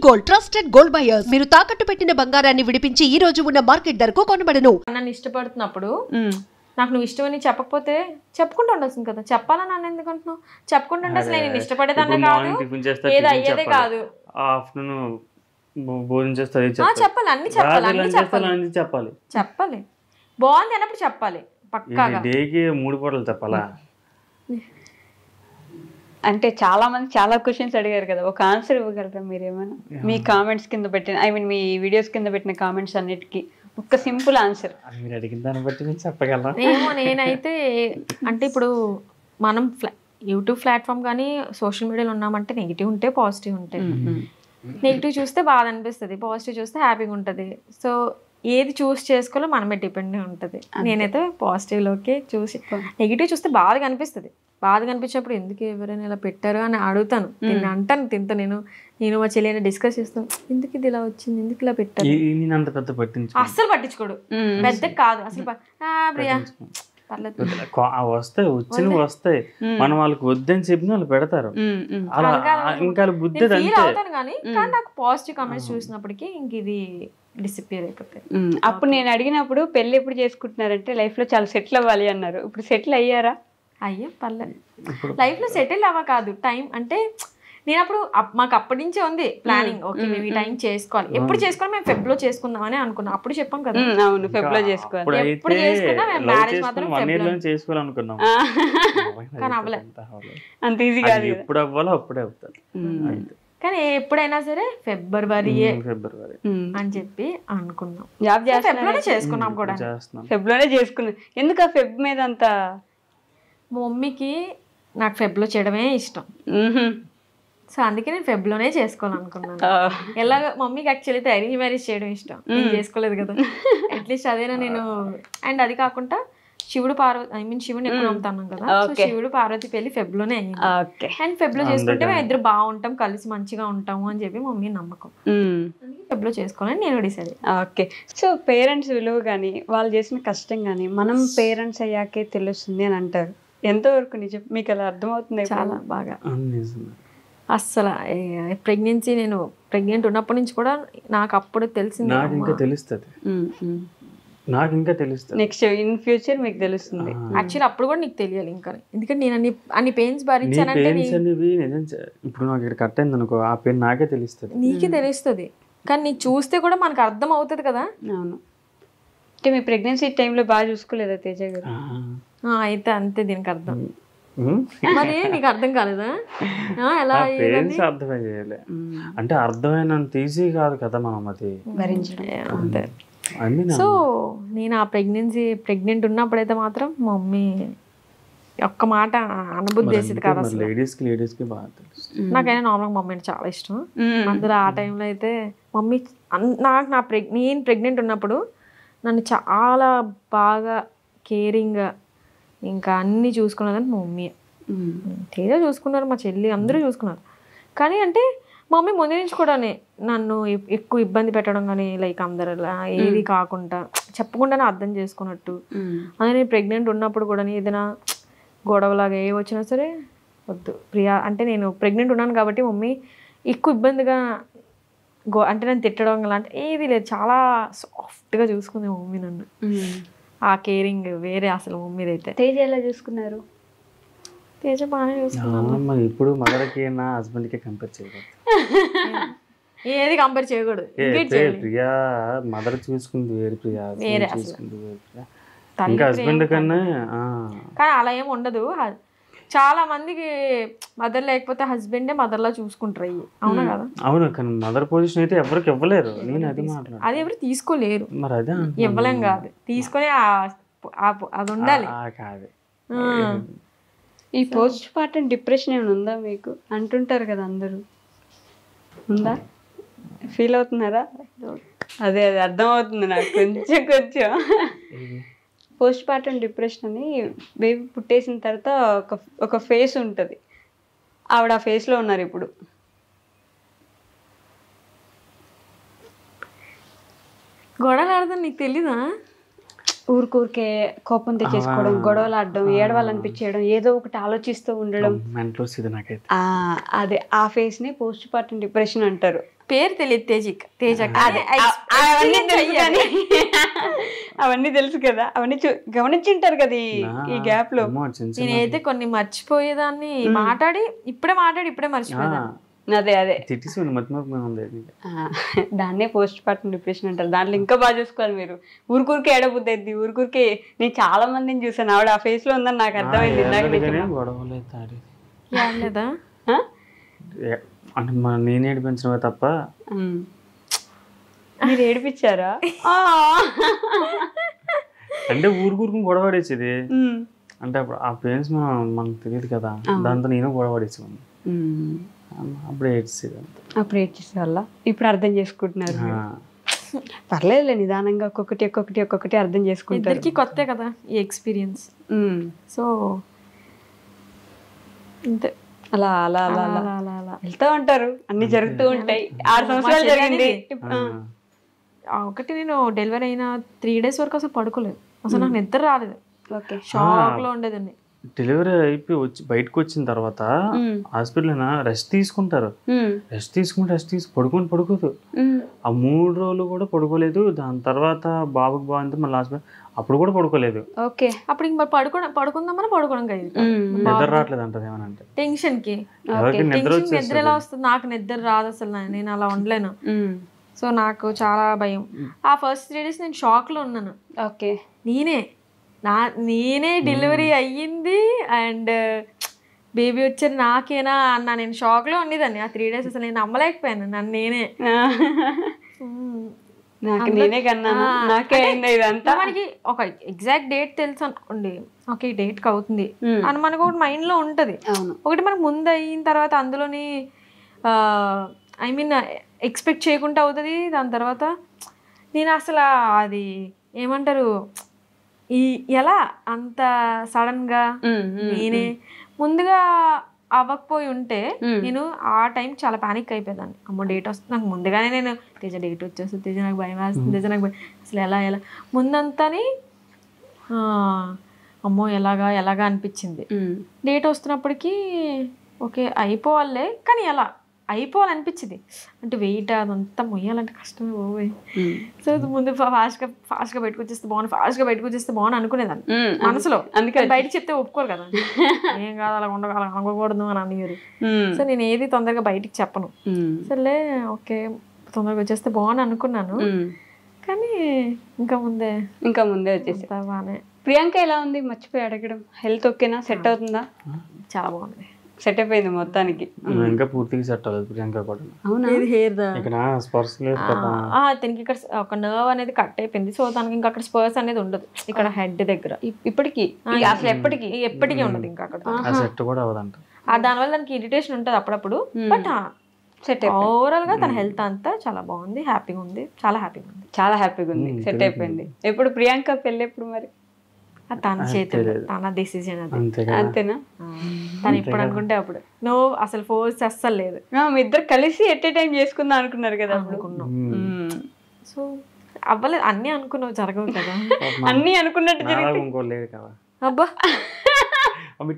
Gold trusted gold buyers మీరు తాకట్టు పెట్టిన బంగారాన్ని విడిపించి ఈ రోజు ఉన్న మార్కెట్ ధరకు కొనబడను. నన్ను ఇష్టపడుతున్నప్పుడు నాకు నువ్వు ఇష్టమని చెప్పకపోతే చెప్పుకుంటూ ఉండాల్సింది కదా. చెప్పాలని నన్ను ఎందుకు అంటున్నావు? చెప్పుకుంటుంటే అసలు నేను ఇష్టపడేదాన్ని కాదు, ఏది అయ్యేదే కాదు. చెప్పాలి, అన్ని చెప్పాలి, అన్ని చెప్పాలి, చెప్పాలి. బాగుంది అన్నప్పుడు చెప్పాలి పక్కాగా. 3 పూటలు చెప్పాలా? అంటే చాలా మంది చాలా క్వశ్చన్స్ అడిగారు కదా, ఒక ఆన్సర్ ఇవ్వగలరా మీరేమైనా? మీ కామెంట్స్ కింద పెట్టిన మీ వీడియోస్ కింద పెట్టిన కామెంట్స్ అన్నిటికీ ఒక సింపుల్ ఆన్సర్. మీరు అడిగిన దాన్ని బట్టి నేను చెప్పగలరా? నేనైతే అంటే ఇప్పుడు మనం యూట్యూబ్ ప్లాట్ఫామ్ కానీ సోషల్ మీడియాలో ఉన్నామంటే నెగిటివ్ ఉంటే పాజిటివ్ ఉంటాయి. నెగిటివ్ చూస్తే బాధ అనిపిస్తుంది, పాజిటివ్ చూస్తే హ్యాపీగా ఉంటుంది. సో ఏది చూస్ చేసుకోవాలో మనమే డిపెండ్ ఉంటుంది. నేనైతే పాజిటివ్లోకి చూసి, నెగిటివ్ చూస్తే బాధగా అనిపిస్తుంది. బాధగా అనిపించినప్పుడు ఎందుకు ఎవరైనా ఇలా పెట్టారు అని అడుగుతాను, నేను అంటాను, నేను మా చెల్లి డిస్కస్ చేస్తాను, ఎందుకు ఇది ఇలా వచ్చింది, ఎందుకు ఇలా పెట్టారు. అస్సలు పట్టించుకోడు, పెద్ద కాదు అసలు. ప్రియా వస్తాయి, వస్తాయి, మనం వాళ్ళకి వద్దని చెప్పిన వాళ్ళు పెడతారు. ఫీల్ అవుతాను కానీ నాకు పాజిటివ్ కామెంట్స్ చూసినప్పటికీ ఇంక ఇది డిసిపియర్ అయిపోతాయి. అప్పుడు నేను అడిగినప్పుడు పెళ్లి ఎప్పుడు చేసుకుంటున్నారంటే లైఫ్ లో చాలా సెటిల్ అవ్వాలి అన్నారు. ఇప్పుడు సెటిల్ అయ్యారా? అయ్యో పర్లేదు, లైఫ్ లో సెటిల్ అవ్వ కాదు, టైం అంటే నేను అప్పుడు మాకు అప్పటి నుంచే ఉంది ప్లానింగ్. ఓకే మేము ఈ టైం చేసుకోవాలి, ఎప్పుడు చేసుకోవాలి, మేము ఫెబ్లో చేసుకుందాం అని అనుకున్నాం. అప్పుడు చెప్పాం కదా, అవును ఫెబ్లో చేసుకోవాలి, ఎప్పుడు చేసుకున్నా మేము మ్యారేజ్ మాత్రం చేసుకోవాలనుకున్నాం కానీ అవ్వలేదు. అంత ఈజీ కాదు, ఎప్పుడు అవ్వాలో అప్పుడే అవుతారు. కానీ ఎప్పుడైనా సరే ఫిబ్రవరి అని చెప్పి అనుకున్నాం. జాబ్ ఫెబ్లోనే చేసుకున్నాం కూడా, ఫెబ్లోనే చేసుకున్నాం. ఎందుకు ఆ ఫెబ్ మీద అంత? మా మమ్మీకి నాకు ఫెబ్లో చేయడమే ఇష్టం, సో అందుకే నేను ఫెబ్లోనే చేసుకోవాలనుకున్నాను. ఎలాగ మమ్మీకి యాక్చువల్లీ అయితే అరేంజ్ మ్యారేజ్ చేయడం ఇష్టం, నేను చేసుకోలేదు కదా. అట్లీస్ట్ అదేనా నేను. అండ్ అది కాకుండా శివుడు పార్వతి, శివుని ఎక్కువ నమ్ముతాను కదా, శివుడు పార్వతి పెళ్లి ఫెబ్లోనే అయ్యింది. అండ్ ఫెబ్లో చేసుకుంటే మేము ఇద్దరు బాగుంటాం, కలిసి మంచిగా ఉంటాము అని చెప్పి మమ్మీ నమ్మకం, ఫెబ్లో చేసుకోవాలని నేను డిసైడ్. ఓకే, సో పేరెంట్స్ విలువ కానీ వాళ్ళు చేసిన కష్టం కానీ మనం పేరెంట్స్ అయ్యాకే తెలుస్తుంది అని అంటారు. ఎంతవరకు నిజం? మీకు అలా అర్థమవుతుంది? చాలా బాగా. అస్సలు ప్రెగ్నెన్సీ, నేను ప్రెగ్నెంట్ ఉన్నప్పటి నుంచి కూడా నాకు అప్పుడు తెలిసింది. నాకు ఇంకా తెలుస్తుంది, నెక్స్ట్ ఇన్ ఫ్యూచర్ మీకు తెలుస్తుంది. యాక్చువల్లీ అప్పుడు కూడా నీకు తెలియాలి ఇంకా, ఎందుకంటే నేను అన్ని పెయిన్స్ భరించానంటే. ఇప్పుడు నాకు ఇక్కడ కట్ అయింది అనుకో, ఆ పెయిన్ నాకే తెలుస్తుంది, నీకే తెలుస్తుంది. కానీ నీకు చూస్తే కూడా మనకు అర్థం అవుతుంది కదా. అవును, అంటే మీ ప్రెగ్నెన్సీ టైంలో బాగా చూసుకోలేదా తేజ గారు? అయితే అంతే దీనికి అర్థం. మరి నీకు అర్థం కాలేదా? ఎలా అర్థమే చేయాలి అంటే అర్థమైనంత ఈజీ కాదు కదా మనం అది భరించడం. అంతే. సో నేను ఆ ప్రెగ్నెంట్ ఉన్నప్పుడైతే మాత్రం మమ్మీ ఒక్క మాట అనుబుద్ధి చేసేది కాదు అసలు. లేడీస్కి బాగా తెలుసు. నాకైనా నార్మల్గా మమ్మీ అంటే చాలా ఇష్టం. అందులో ఆ టైంలో అయితే మమ్మీ నాకు నేను ప్రెగ్నెంట్ ఉన్నప్పుడు నన్ను చాలా బాగా కేరింగ్గా ఇంకా అన్నీ చూసుకున్నదని మా మమ్మీ. తేజ చూసుకున్నారు, మా చెల్లి అందరూ చూసుకున్నారు. కానీ అంటే మా మమ్మీ ముందు నుంచి కూడా నన్ను ఎక్కువ ఇబ్బంది పెట్టడం కానీ, లైక్ అందరు ఏది కాకుండా చెప్పకుండానే అర్థం చేసుకున్నట్టు. అదే నేను ప్రెగ్నెంట్ ఉన్నప్పుడు కూడా ఏదైనా గొడవలాగా ఏ వచ్చినా సరే వద్దు ప్రియా అంటే, నేను ప్రెగ్నెంట్ ఉన్నాను కాబట్టి మమ్మీ ఎక్కువ ఇబ్బందిగా అంటే నన్ను తిట్టడం అలాంటి ఏది లేదు, చాలా సాఫ్ట్గా చూసుకుంది మమ్మీ నన్ను. ఆ కేరింగ్ వేరే అసలు మమ్మీది అయితే. తేజ ఎలా చూసుకున్నారు? తేజ బాగానే చూసుకున్నాను. ఇప్పుడు మదర్కి నా హస్బెండ్కి కంపేర్ చేయకూడదు, ఏది కంపేర్ చేయకూడదు. ప్రియా మదర్ చూసుకుంది వేరు, ప్రియా చూసుకుంది వేరు, ఇంకా హస్బెండ్ కన్నా. కానీ అలా ఏమి ఉండదు. చాలా మందికి మదర్ లేకపోతే హస్బెండే మదర్లా చూసుకుంటారు. అవునా కదా? అవును, కానీ మదర్ పొజిషన్ అయితే ఎవరికి ఇవ్వలేరు. నేను అది మాట్లాడు, అది ఎవరు తీసుకోలేరు. మరి అదే ఇవ్వలేం కాదు, తీసుకొని అది ఉండాలి. ఈ పోస్ట్ పార్టం డిప్రెషన్ ఏమైనా ఉందా మీకు? అంటుంటారు కదా అందరూ, ఉందా? ఫీల్ అవుతున్నారా? అదే అర్థం అవుతుంది నాకు కొంచెం. పోస్ట్ పార్టం డిప్రెషన్ అని బేబీ పుట్టేసిన తర్వాత ఒక ఫేస్ ఉంటుంది, ఆవిడ ఆ ఫేస్లో ఉన్నారు ఇప్పుడు. గొడవలు ఆడదాం నీకు తెలీదా? ఊరికే కోపం తెచ్చేసుకోవడం, గొడవలు ఆడడం, ఏడవాలనిపించడం, ఏదో ఒకటి ఆలోచిస్తూ ఉండడం, నాకైతే అదే ఆ ఫేస్ ని పోస్ట్ పార్టం డిప్రెషన్ అంటారు. పేరు తెలియదు తేజ అవన్నీ తెలుసు కదా, అవన్నీ గమనించుంటారు కదా ఈ గ్యాప్ లో. నేనైతే కొన్ని మర్చిపోయేదాన్ని, ఇప్పుడే మర్చిపోయేదాన్ని. అదే దాన్నే పోస్ట్ పార్టమ్ డిప్రెషన్ అంటారు. దాంట్లో ఇంకా బాగా చూసుకోవాలి మీరు. ఊరికూరికే ఏడబుద్దైద్ది, ఊరికూరికే. నేను చాలా మందిని చూసాను, ఆవిడ ఆ ఫేస్ లో ఉందని నాకు అర్థమైంది. అంటే నేను ఏడిపించడమే తప్ప. మీరు ఏడిపించారా? అంటే ఊరుకూరుకు గొడవ పడేసేది. అంటే అప్పుడు ఆ పేరెంట్స్ మనకు తెలియదు కదా, దాంతో నేను గొడవ పడేసేవాడిని. అప్పుడు ఏడ్చేసే వల్ల ఇప్పుడు అర్థం చేసుకుంటున్నారు. పర్లేదులే, నిదానంగా ఒక్కొక్కటి అర్థం చేసుకుంటారు. కొత్త కదా ఈ ఎక్స్పీరియన్స్. సో అంతే, అలా అలా అలా అలా అలా అలా వెళ్తూ ఉంటారు, అన్ని జరుగుతూ ఉంటాయి. 6 సంవత్సరాలు జరిగింది. ఒకటి నేను డెలివరీ అయిన 3 days వరకు అసలు పడుకోలేదు, అసలు నాకు నిద్ర రాలేదు. షాక్ లో ఉండేదాన్ని. డెలివరీ అయిపోయి బయటకు వచ్చిన తర్వాత హాస్పిటల్ రెస్ట్ తీసుకుంటారు. రెస్ట్ పడుకోదు. ఆ 3 రోజులు కూడా పడుకోలేదు. దాని తర్వాత బాబుకి బాగుంది, మళ్ళీ హాస్పిటల్ అప్పుడు కూడా పడుకోలేదు. అప్పుడు ఇంక పడుకుందామని పడుకోవడం నిద్ర రావట్లేదు అంటది ఏమనంటే టెన్షన్ కి. నిద్ర ఎలా వస్తుంది? నాకు నిద్ర రాదు అసలు, నేను అలా ఉండలేను. సో నాకు చాలా భయం. ఆ ఫస్ట్ 3 days నేను షాక్ లో ఉన్నాను. నేనే డెలివరీ అయ్యింది అండ్ బేబీ వచ్చారు నాకేనా అన్న నేను షాక్ లో ఉండేదాన్ని. ఆ 3 days అసలు నేను నమ్మలేకపోయాను నన్ను నేనే. మనకి ఒక ఎగ్జాక్ట్ డేట్ తెలుసు అనుకోండి, ఓకే ఈ డేట్కి అవుతుంది అని మనకు ఒకటి మైండ్ లో ఉంటది. ఒకటి మనకు ముందు అయిన తర్వాత అందులోని ఎక్స్పెక్ట్ చేయకుండా అవుతుంది. దాని తర్వాత నేను అసలు అది ఏమంటారు, ఎలా అంత సడన్ గా నేనే ముందుగా అవ్వకపోయి ఉంటే నేను ఆ టైం చాలా పానిక్ అయిపోయేదాన్ని. అమ్మో డేట్ వస్తుంది నాకు ముందుగానే, నేను తేజ డేట్ వచ్చేస్తుంది, తేజ నాకు భయం వేస్తుంది, తేజ నాకు భయం, అసలు ఎలా ముందంతాని అమ్మో ఎలాగా అనిపించింది. డేట్ వస్తున్నప్పటికీ ఓకే అయిపోవాలే, కానీ ఎలా అయిపోవాలనిపించింది. అంటే వెయిట్ అదంతా మొయ్యాలంటే కష్టమే పోయి. సో ముందు ఫాస్ట్గా బయటకు వచ్చేస్తే బాగుంది అనుకునేదాన్ని మనసులో. అందుకని బయట చెప్తే ఒప్పుకోరు కదా, ఏం కాదు అలా అనకూడదు అని అనేవారు. సో నేను ఏది తొందరగా బయటికి చెప్పను. సర్లే ఓకే తొందరగా వచ్చేస్తే బాగుంది అనుకున్నాను, కానీ ఇంకా ముందే వచ్చేసి బాగానే. ప్రియాంక ఎలా ఉంది? మర్చిపోయి అడగడం. హెల్త్ ఓకేనా? సెట్ అవుతుందా? చాలా బాగుంది, సెట్ అయిపోయింది మొత్తానికి. ఇంకా పూర్తిగా సెట్ అవ్వలేదు ప్రియాంక కూడా. తనకి ఇక్కడ ఒక నర్వ్ అనేది కట్ అయిపోయింది. సో తనకి ఇంకా అక్కడ స్పర్స్ అనేది ఉండదు ఇక్కడ హెడ్ దగ్గర ఇప్పటికీ, అసలు ఎప్పటికీ ఉండదు ఇంకా అక్కడ. దానివల్ల దానికి ఇరిటేషన్ ఉంటుంది అప్పుడప్పుడు. బట్ సెట్ ఓవరాల్ గా తన హెల్త్ అంతా చాలా బాగుంది, హ్యాపీగా ఉంది, చాలా హ్యాపీగా ఉంది, సెట్ అయిపోయింది. ఎప్పుడు ప్రియాంక పెళ్ళి ఎప్పుడు మరి? తన చేతులు, తన డెసిజన్ అది. అంతేనా? తను ఇప్పుడు అనుకుంటే అప్పుడు నువ్వు అసలు ఫోర్స్ అస్సలు లేదు. మీ ఇద్దరు కలిసి ఎట్ ఏ టైం చేసుకుందాం అనుకున్నారు కదా? అనుకున్నాం. సో అవ్వలేదు, అన్ని అనుకున్నావు జరగవు కదా. అన్ని అనుకున్నట్టు జరిగింది. అబ్బా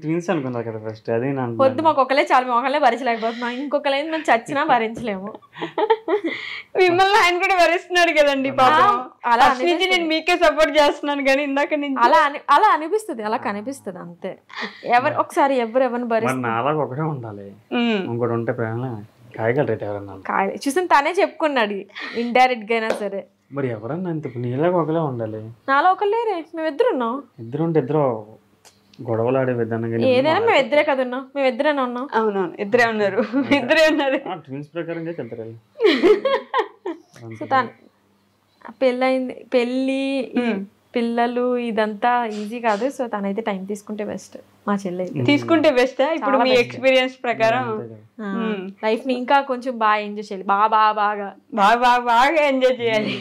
ట్విన్స్ అనుకున్నారు కదా ఫస్ట్. అది వద్దు, మాకు ఒకలే చాలు, మేము ఒకలే భరించలేకపోతున్నాం, ఇంకొకలే మేము చచ్చినా భరించలేము. మిమ్మల్ని ఆయన కూడా భరిస్తున్నాడు కదండి పాపం. అలా నేను మీకే సపోర్ట్ చేస్తున్నాను కానీ ఇందాక నుంచి అలా అనిపిస్తుంది, అలా కనిపిస్తుంది అంతే. ఒకసారి ఎవరిని భరిస్తారు ఒకటే ఉండాలి, ఇంకోటి ఉంటే చూసాను. తనే చెప్పుకున్నాడు ఇండైరెక్ట్ గా అయినా సరే. మరి ఎవరన్నా నీలాగా ఒకలే ఉండాలి, నాలో ఒకలేరే, మేము ఇద్దరు ఇద్దరు గొడవలు ఆడే విధానం ఏదైనా మేము ఇద్దరే కదా ఉన్నాం, మేము ఇద్దరేనా ఉన్నాం. అవునవును, ఇద్దరే ఉన్నారు. ట్విన్స్ ప్రకారంగా చెప్తారు. సో తను పెళ్ళి పిల్లలు ఇదంతా ఈజీ కాదు. సో తనైతే టైం తీసుకుంటే బెస్ట్. మా చెల్లి తీసుకుంటే బెస్ట్. ఇప్పుడు మీ ఎక్స్పీరియన్స్ ప్రకారం లైఫ్ ని ఇంకా కొంచెం బాగా ఎంజాయ్ చేయాలి, బాగా ఎంజాయ్ చేయాలి.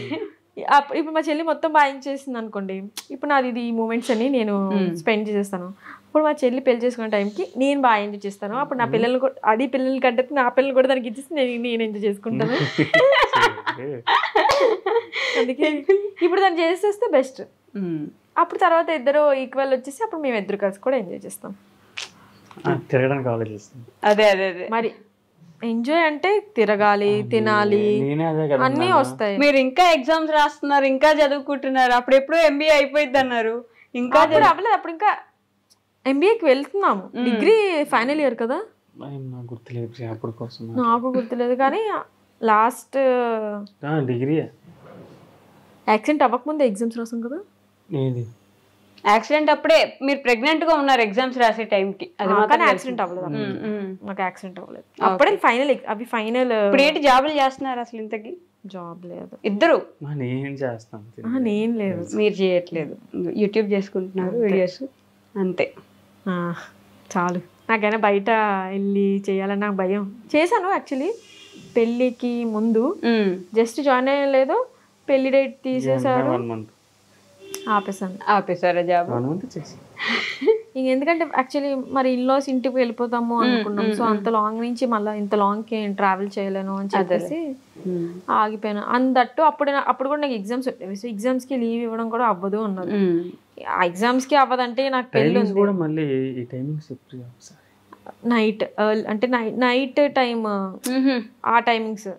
ఇప్పుడు మా చెల్లి మొత్తం బాగా ఎంజాయ్ చేసింది అనుకోండి, ఇప్పుడు నాది ఇది ఈ మూమెంట్స్ అని నేను స్పెండ్ చేసేస్తాను. ఇప్పుడు మా చెల్లి పెళ్లి చేసుకునే టైంకి నేను బాగా ఎంజాయ్ చేస్తాను. అప్పుడు నా పిల్లలు కూడా పిల్లలు కంటే నా పిల్లలు కూడా దానికి ఇచ్చేసి నేను ఎంజాయ్ చేసుకుంటాను. అందుకే ఇప్పుడు దాన్ని చేసేస్తే బెస్ట్. అప్పుడు తర్వాత ఇద్దరు ఈక్వల్ వచ్చేసి అప్పుడు మేము ఇద్దరు కలిసి కూడా ఎంజాయ్ చేస్తాం. తిరగడానికి ఆలోచిస్తాం. అదే మరి ఎంజాయ్ అంటే తిరగాలి, తినాలి, నేనే అదే కదా అన్నీ వస్తాయి. మీరు ఇంకా ఎగ్జామ్స్ రాస్తున్నారు, ఇంకా చదువుకుంటున్నారు. అప్పుడు ఎప్పుడు ఎంబీఏ అయిపోయింది అన్నారు, ఇంకా అవ్వలేదు. అప్పుడు ఇంకా ఎంబీఏకి వెళ్తున్నాము, డిగ్రీ ఫైనల్ ఇయర్ కదా. నాకు గుర్తులేదు అప్పుడు కోసం. నాకు గుర్తులేదు కానీ లాస్ట్ డిగ్రీ యాక్సిడెంట్ అవ్వకముందే ఎగ్జామ్స్ రాసాం కదా. ఏది యాక్సిడెంట్ అప్పుడే మీరు ప్రెగ్నెంట్ గా ఉన్నారు ఎగ్జామ్స్ రాసే టైంకి. అది కానీ యాక్సిడెంట్ అవ్వలేదు, నాకు యాక్సిడెంట్ అవ్వలేదు. అప్పుడే ఫైనల్, అవి ఫైనల్. ఇప్పుడు ఏంటి జాబులు చేస్తున్నారు అసలు? ఇంతకి జాబ్ లేదు. ఇద్దరు? నేను చేస్తాను, నేను లేదు. మీరు చేయట్లేదు, యూట్యూబ్ చేసుకుంటున్నారు వీడియోస్ అంతే. చాలు. నాకైనా బయట వెళ్ళి చేయాలని నాకు భయం. చేశాను యాక్చువల్లీ పెళ్ళికి ముందు, జస్ట్ జాయిన్ అయ్యలేదు, పెళ్లి డేట్ తీసేశారు, ఆపేసారా జాబ్? ఎందుకంటే యాక్చువల్లీ మరి ఇన్లాస్ ఇంటికి వెళ్ళిపోతాము అనుకున్నాం. సో అంత లాంగ్ నుంచి మళ్ళీ ఇంత లాంగ్కి ట్రావెల్ చేయలేను అని చెప్పేసి ఆగిపోయాను. అందట్టు అప్పుడు కూడా నాకు ఎగ్జామ్స్ ఉండేవి. సో ఎగ్జామ్స్కి లీవ్ ఇవ్వడం కూడా అవ్వదు అన్నది. ఆ ఎగ్జామ్స్కి అవ్వదంటే నాకు పెళ్ళి నైట్, అంటే నైట్ టైమ్, ఆ టైమింగ్స్